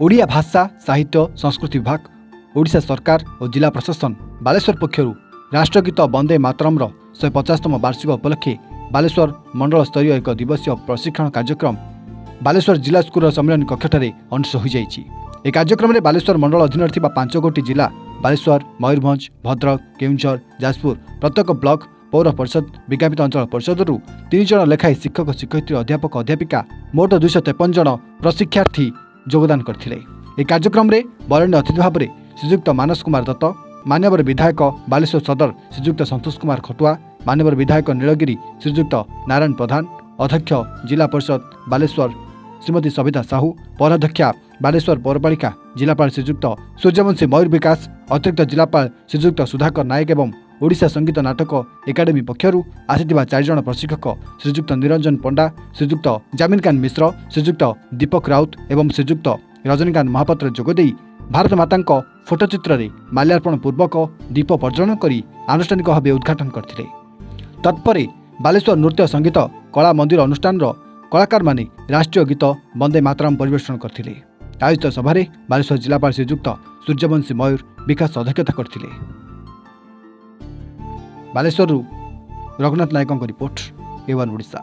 ଓଡ଼ିଆ ଭାଷା ସାହିତ୍ୟ ସଂସ୍କୃତି ବିଭାଗ ଓଡ଼ିଶା ସରକାର ଓ ଜିଲ୍ଲା ପ୍ରଶାସନ ବାଲେଶ୍ୱର ପକ୍ଷରୁ ରାଷ୍ଟ୍ରଗୀତ ବନ୍ଦେ ମାତରମ୍ର 150ତମ ବାର୍ଷିକ ଉପଲକ୍ଷେ ବାଲେଶ୍ୱର ମଣ୍ଡଳ ସ୍ତରୀୟ ଏକ ଦିବସୀୟ ପ୍ରଶିକ୍ଷଣ କାର୍ଯ୍ୟକ୍ରମ ବାଲେଶ୍ୱର ଜିଲ୍ଲା ସ୍କୁଲର ସମ୍ମିଳନୀ କକ୍ଷଠାରେ ଅନୁଷ୍ଠିତ ହୋଇଯାଇଛି। ଏହି କାର୍ଯ୍ୟକ୍ରମରେ ବାଲେଶ୍ୱର ମଣ୍ଡଳ ଅଧୀନରେ ଥିବା 5ଗୋଟି ଜିଲ୍ଲା ବାଲେଶ୍ୱର, ମୟୂରଭଞ୍ଜ, ଭଦ୍ରକ, କେଉଁଝର, ଯାଜପୁର ପ୍ରତ୍ୟେକ ବ୍ଲକ ପୌର ପରିଷଦ ବିଜ୍ଞାପିତ ଅଞ୍ଚଳ ପରିଷଦରୁ 3 ଜଣ ଲେଖାଏଁ ଶିକ୍ଷକ ଶିକ୍ଷୟିତ୍ରୀ ଅଧ୍ୟାପକ ଅଧ୍ୟାପିକା ମୋଟ 253 ଜଣ ପ୍ରଶିକ୍ଷାର୍ଥୀ ଯୋଗଦାନ କରିଥିଲେ। ଏହି କାର୍ଯ୍ୟକ୍ରମରେ ବରେଣ୍ୟ ଅତିଥି ଭାବରେ ଶ୍ରୀଯୁକ୍ତ ମାନସ କୁମାର ଦତ୍ତ, ମାନ୍ୟବର ବିଧାୟକ ବାଲେଶ୍ୱର ସଦର ଶ୍ରୀଯୁକ୍ତ ସନ୍ତୋଷ କୁମାର ଖଟୁଆ, ମାନ୍ୟବର ବିଧାୟକ ନୀଳଗିରି ଶ୍ରୀଯୁକ୍ତ ନାରାୟଣ ପ୍ରଧାନ, ଅଧ୍ୟକ୍ଷ ଜିଲ୍ଲା ପରିଷଦ ବାଲେଶ୍ୱର ଶ୍ରୀମତୀ ସବିତା ସାହୁ, ପୌରାଧ୍ୟକ୍ଷା ବାଲେଶ୍ୱର ପୌରପାଳିକା ଜିଲ୍ଲାପାଳ ଶ୍ରୀଯୁକ୍ତ ସୂର୍ଯ୍ୟବଂଶୀ ମୟୂର ବିକାଶ, ଅତିରିକ୍ତ ଜିଲ୍ଲାପାଳ ଶ୍ରୀଯୁକ୍ତ ସୁଧାକର ନାୟକ ଏବଂ ଓଡ଼ିଶା ସଙ୍ଗୀତ ନାଟକ ଏକାଡେମୀ ପକ୍ଷରୁ ଆସିଥିବା 4 ଜଣ ପ୍ରଶିକ୍ଷକ ଶ୍ରୀଯୁକ୍ତ ନିରଞ୍ଜନ ପଣ୍ଡା, ଶ୍ରୀଯୁକ୍ତ ଜାମିନକାନ୍ତ ମିଶ୍ର, ଶ୍ରୀଯୁକ୍ତ ଦୀପକ ରାଉତ ଏବଂ ଶ୍ରୀଯୁକ୍ତ ରଜନୀକାନ୍ତ ମହାପାତ୍ର ଯୋଗଦେଇ ଭାରତ ମାତାଙ୍କ ଫଟୋଚିତ୍ରରେ ମାଲ୍ୟାର୍ପଣ ପୂର୍ବକ ଦୀପ ପ୍ରଜ୍ୱଳନ କରି ଆନୁଷ୍ଠାନିକ ଭାବେ ଉଦ୍ଘାଟନ କରିଥିଲେ। ତତ୍ପରେ ବାଲେଶ୍ୱର ନୃତ୍ୟ ସଙ୍ଗୀତ କଳା ମନ୍ଦିର ଅନୁଷ୍ଠାନର କଳାକାରମାନେ ରାଷ୍ଟ୍ରୀୟ ଗୀତ ବନ୍ଦେ ମାତରମ୍ ପରିବେଷଣ କରିଥିଲେ। ଆୟୋଜିତ ସଭାରେ ବାଲେଶ୍ୱର ଜିଲ୍ଲାପାଳ ଶ୍ରୀଯୁକ୍ତ ସୂର୍ଯ୍ୟବଂଶୀ ମୟୂର ବିକାଶ ଅଧ୍ୟକ୍ଷତା କରିଥିଲେ। ବାଲେଶ୍ୱରରୁ ରଘୁନାଥ ନାୟକଙ୍କ ରିପୋର୍ଟ, A1 ଓଡ଼ିଶା।